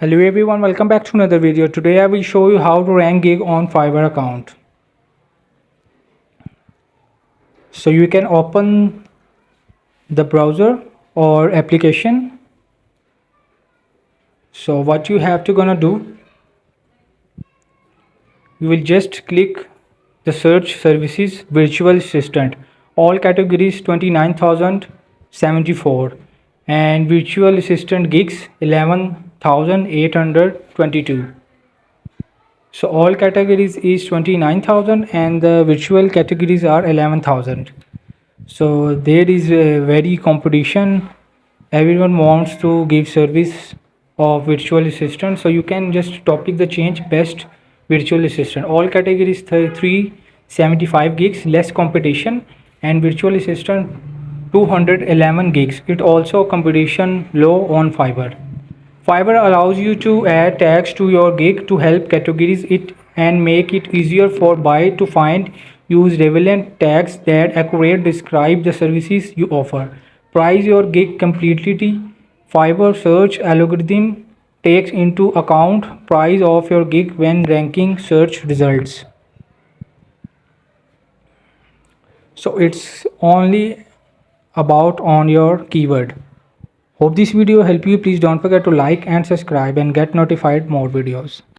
Hello everyone, welcome back to another video. Today I will show you how to rank gig on Fiverr account. So you can open the browser or application. So what you have to gonna do, you will just click the search services virtual assistant. All categories 29,074 and virtual assistant gigs 11,822. So all categories is 29,000 and the virtual categories are 11,000. So there is a very competition. Everyone wants to give service of virtual assistant. So you can just topic the change best virtual assistant. All categories 375 gigs, less competition, and virtual assistant 211 gigs. It also competition low on Fiverr. Fiverr allows you to add tags to your gig to help categorize it and make it easier for buyers to find. Use relevant tags that accurately describe the services you offer. Price your gig completely. Fiverr search algorithm takes into account price of your gig when ranking search results. So it's only about on your keyword. Hope this video helped you. Please don't forget to like and subscribe and get notified more videos.